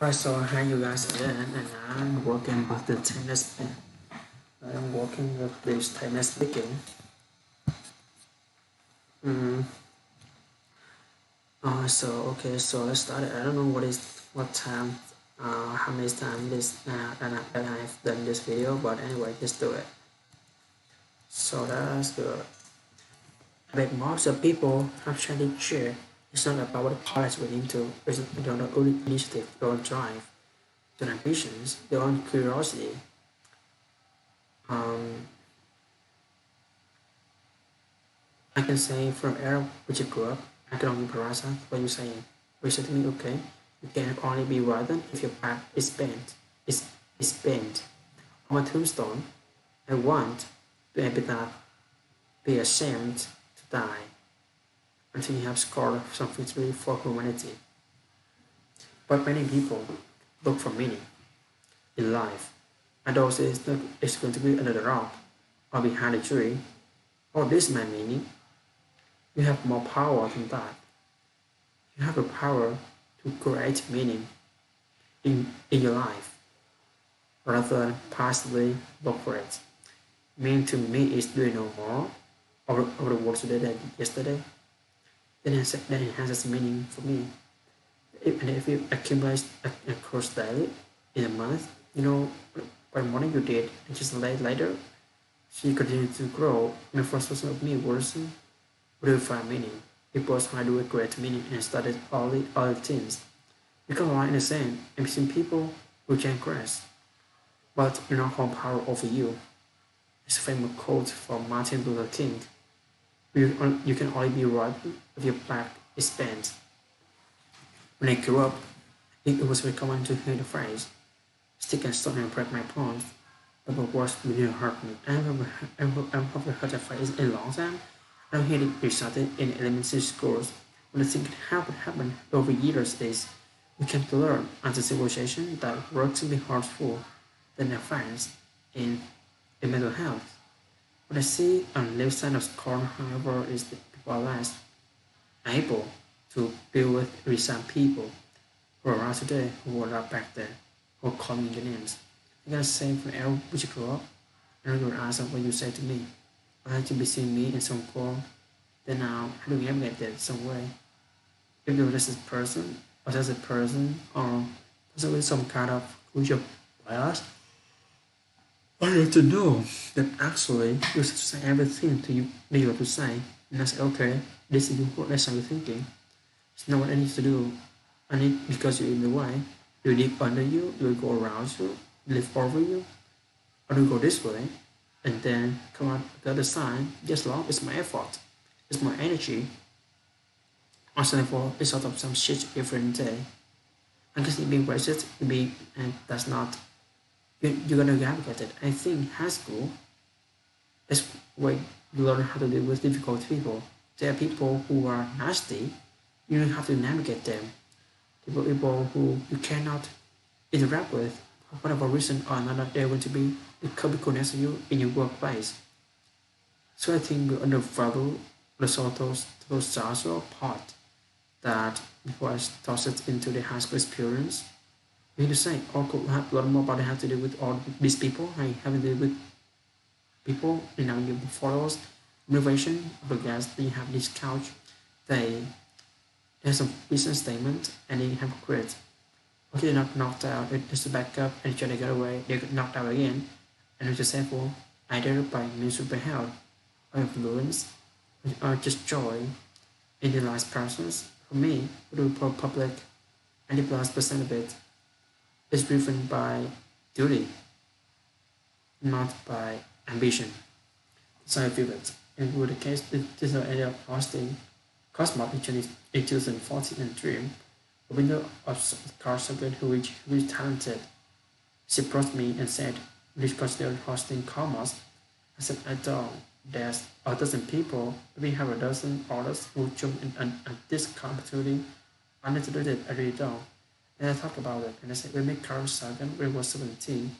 Alright, so hi you guys again, and I'm working with the tennis. I'm working with this tennis speaking. Mm, so okay, so let's start it. I don't know what time, how many times that I've done this video, but anyway, just do it. So that's good. But most of people have tried to share. It's not about what college went into. It's not only initiative, their own drive, their ambitions, their own curiosity. Um, I can say from era which you grew up, I can only parasa what you're saying. You said to me, okay, you can only be rotten if your back is bent. Is bent. On my tombstone, I want to epitaph, be ashamed to die until you have scored some victory for humanity. But many people look for meaning in life, and also it's going to be under the rock or behind a tree. Oh, this is my meaning. You have more power than that. You have the power to create meaning in your life rather than passively look for it. Meaning to me is doing no more of the work today than yesterday. Then enhances meaning for me. And if you accumulate a course daily in a month, you know, by morning you did, and just later, so you continue to grow. And the first person of me worsen will find meaning. People try to create meaning and started all the things. You can lie in the sand and between people who can grasp, but do not hold power over you. It's a famous quote from Martin Luther King. You can only be right if your back is bent. When I grew up, it was very common to hear the phrase, stick and stone and break my bones, but the words really hurt me. I've heard that phrase in a long time. I don't hear it recited in elementary schools. When I think happened over years is we came to learn as a civilization that works to be hurtful than advance in, in mental health. What I see on the left side of the corner, however, is that people are less able to deal with recent people who are around today who were not back then, who are calling your names. I gotta say from the era which you grew up, and you would answer what you say to me. I like to be seeing me in some form, then now how do we navigate that some way? If you're just a person, or just a person, or person with some kind of cultural bias, I have to know that actually you're supposed to say everything to you that you have to say. And I say, okay, this is what that's how you're thinking. It's not what I need to do. I need because you're in the way. Do you dig under you? Do you go around you? Live over you? Or do you go this way? And then come out the other side, just long it's my effort. It's my energy. Also therefore it's sort of some shit different day. I guess it being racist, it be and that's not you're gonna navigate it. I think high school is where you learn how to deal with difficult people. There are people who are nasty, you don't have to navigate them. People who you cannot interact with for whatever reason or another, they're going to be become next to you in your workplace. So I think we undervalue the sort of those social part that was tossed into the high school experience. We need to say, oh, could have learn more about how to deal with all these people. I haven't dealt with people, your followers, motivation, because they have this couch, they have some business statement and they have a grid. Okay, they're not knocked out, it's a backup and try to get away, they get knocked out again. And it's example, either by miserable health or influence or just joy in the last persons. For me, the public 90+% of it is driven by duty, not by ambition. So I feel that in the case, this is ended up hosting Cosmos in 2014 and Dream, a window of car circuit who is talented. She approached me and said, would you consider hosting Cosmos? I said, I don't. There's a dozen people, we have a dozen others who jump in and this opportunity. I need to do it, I really don't. And I talked about it, and I said, we make Carl Sagan when he was 17.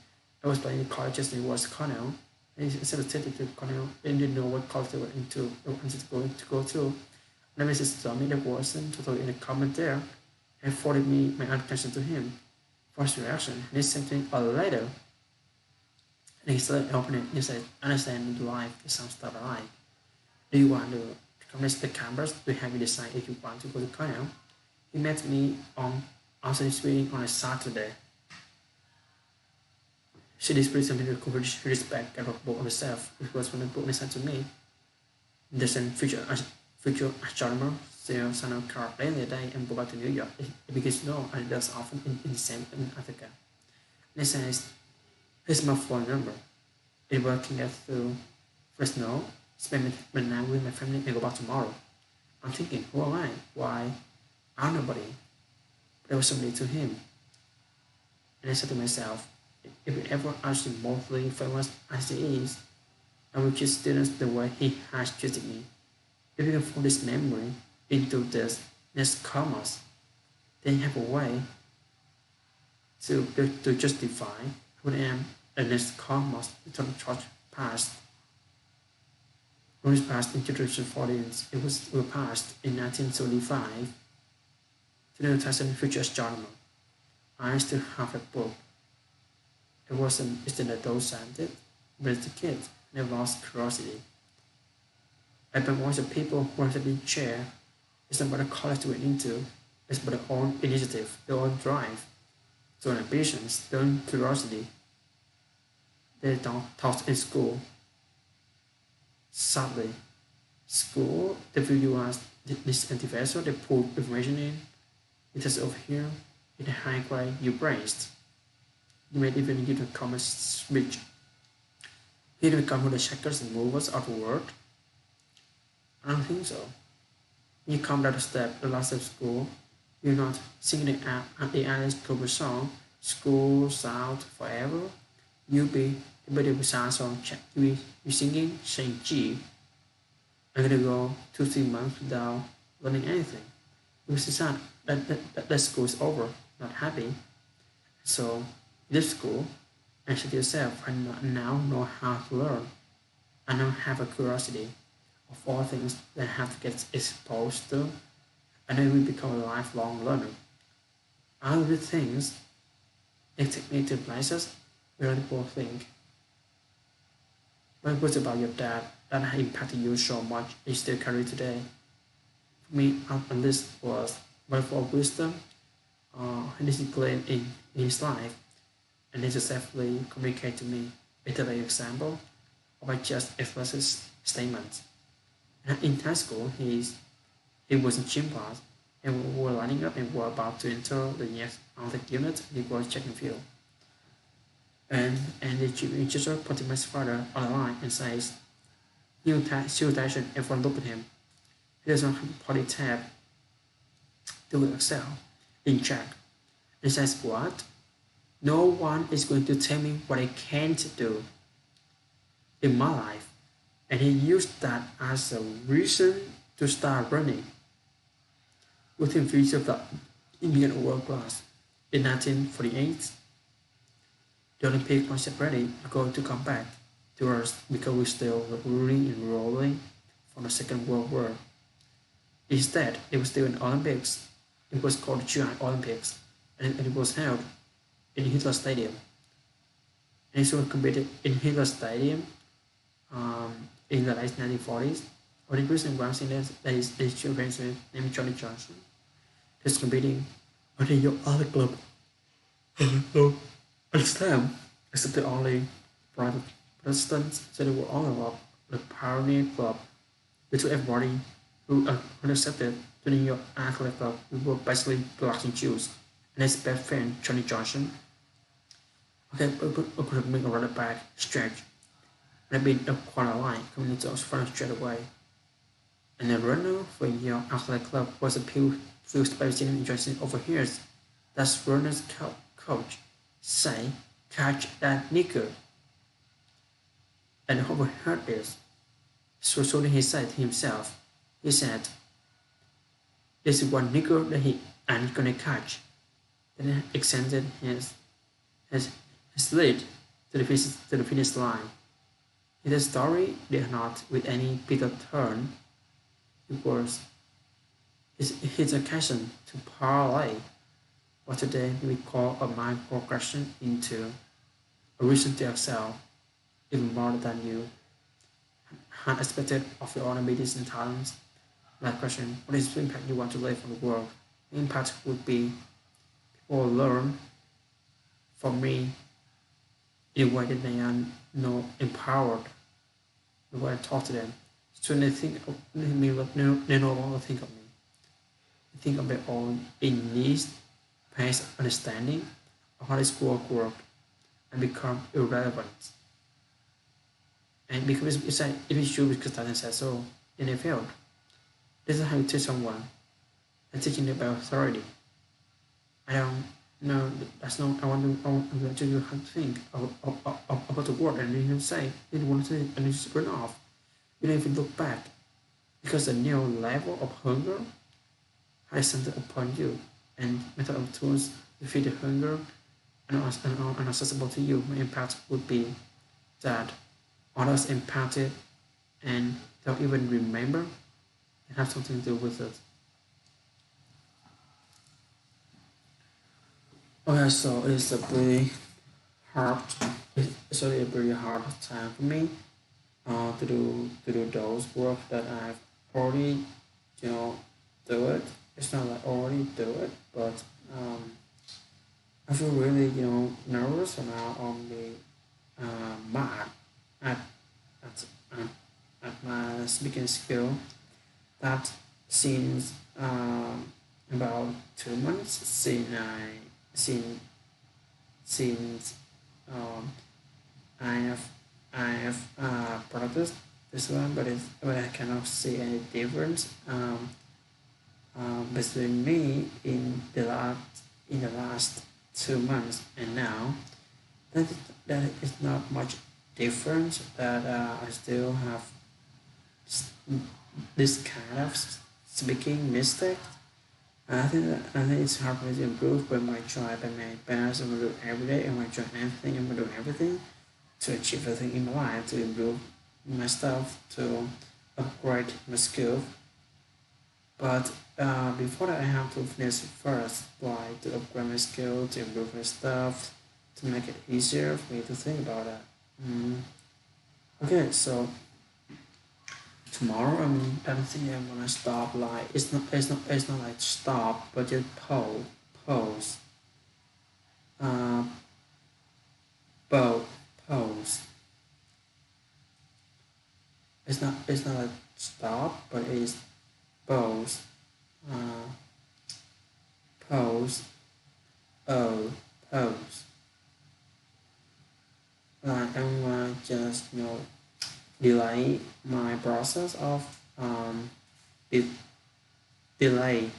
I was playing in colleges and he was Cornell. And instead of taking to Cornell, they didn't know what college they were into, they wanted to go to. And Mrs. told me that wasn't totally in a comment there and forwarded me my application to him. First reaction, listen to a letter, and he started opening it. He said, understand life is some stuff I like. Do you want to connect the campus to have you decide if you want to go to Cornell? He met me on outside his reading on a Saturday. She displayed something to respect and wrote book of herself, which was from the book listened to me. There's a future astronomer, sailed son of car plane the day and go back to New York. It became snow and it does often in same in Africa. They says, here's my phone number. It working at through Fresno, spend my night with my family and go back tomorrow. I'm thinking, who am I? Why? I'm nobody. There was somebody to him. And I said to myself, if he ever actually mostly famous as he is, I will treat students the way he has treated me. If you can form this memory into this next commas, then you have a way to justify who I am and next commas to the church past. When it passed in 2014, it was passed in 1975 to the 2000 future astronomer. I still have a book. It wasn't it's an adult scientist, but it's a kid, and I lost curiosity. I've been watching people who have a big chair. It's not about the college to went into, it's about their own initiative, their own drive, their own ambitions, their own curiosity. They don't taught in school. Sadly, school, they view you as this anti-vessel, they pull information in, it is over here, in a high grade you praised. You may even give a common speech. He didn't become the shakers and movers of the world. I don't think so. When you come down the step, the last of school, you're not singing the Alice Cooper song, School's Out Forever. You'll be the better song, you'll be singing Shang-Chi. I'm gonna go 2-3 months without learning anything. Because it's sad that school is over, not happy. So, this school, and say to yourself, I now know how to learn. I now have a curiosity of all things that I have to get exposed to, and I will become a lifelong learner. All of the things that take me to places where people think. What was about your dad that had impacted you so much you still carry today? For me, on this was wonderful wisdom and discipline in his life, and he successfully communicate to me with an example of a just explicit statement. And in high school, he was in gym class, and we were lining up and were about to enter the next athletic unit. He was checking field, and the gym teacher put my father on the line and says, "Show attention." Everyone look at him. He doesn't have a potty tab to excel in check. And says, "What? No one is going to tell me what I can't do in my life." And he used that as a reason to start running. Within weeks of the Indian World Class in 1948, the Olympic was ready to come back to us because we still were ruling and rolling from the Second World War. Instead, it was still in Olympics. It was called the July Olympics, and it was held in Hitler Stadium. And it was competed in Hitler Stadium in the late 1940s. Only person was in there is children named Johnny Johnson. He's competing under your other club. So at the time, except the only private Protestants, so they were all about the pioneer club. They took everybody who accepted to the New York Athletic Club. We were basically blacks and Jews. And his best friend, Johnny Johnson, okay, I could have made a running back stretch. And I've been up quite a line coming into us front straight away. And the runner for your athletic club was a few Palestinian Johnson overhears. That's runner's coach say, "Catch that nigger." And overheard this. So suddenly he said to himself, he said, "This is one nigger that he ain't gonna catch." Then he extended his lead to the finish line. The story did not with any bitter turn. It was his occasion to parlay But today we call a mind progression into a reason to excel even more than you had expected of your own abilities and talents. My question, what is the impact you want to leave on the world? The impact would be people learn from me in a way that they are not empowered, the way I talk to them. So they think they no longer think of me. They think of their own innate past understanding of how this world works and become irrelevant. And because it's true because Titan said so, then they failed. This is how you teach someone and teaching them about authority. I don't know. That's not. I want to tell you how to think about the word, and then you say, you want to say, and you just run off. You don't even look back because the new level of hunger has something upon you, and method of tools to feed the hunger and accessible to you. My impact would be that others impacted and don't even remember and have something to do with it. Okay, so it's a pretty hard. It's really a pretty hard time for me to do those work that I've already do it. It's not like already do it, but I feel really nervous and on the mad at at, at at my speaking skill. That since about 2 months since since I have practiced this one, but I cannot see any difference between me in the last 2 months and now. That that is not much difference. That I still have this kind of speaking mistake. I think it's hard for me to improve, but I try by my best. I'm gonna do every day. I'm gonna try everything. I'm gonna do everything to achieve everything in my life, to improve my stuff, to upgrade my skill. But before that, I have to finish first, like to upgrade my skill, to improve my stuff, to make it easier for me to think about that. Mm. Okay, so tomorrow I don't think I'm gonna stop. Like it's not like stop, but just pause, uh, bow, pose. It's not like stop, but it's pose, uh, pose, oh, pose. Like I'm gonna just delay my process of de- delay.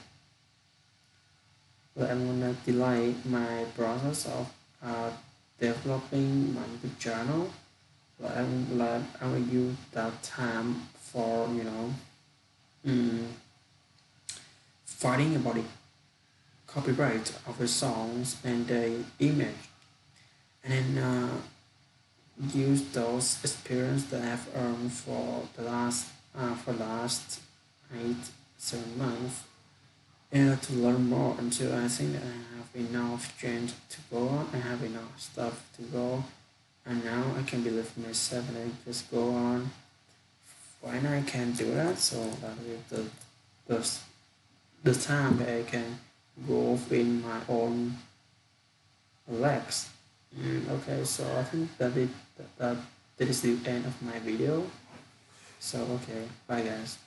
Like I'm gonna delay my process of uh, developing my YouTube channel. I'm gonna use that time for mm, fighting about the copyright of the songs and the image, and then use those experience that I've earned for last 8 7 months to learn more until I think that I have enough strength to go on. I have enough stuff to go, and now I can believe in myself and I just go on. When I can do that, so that is the the time that I can go in my own legs. Okay, so I think that is the end of my video. So okay, bye guys.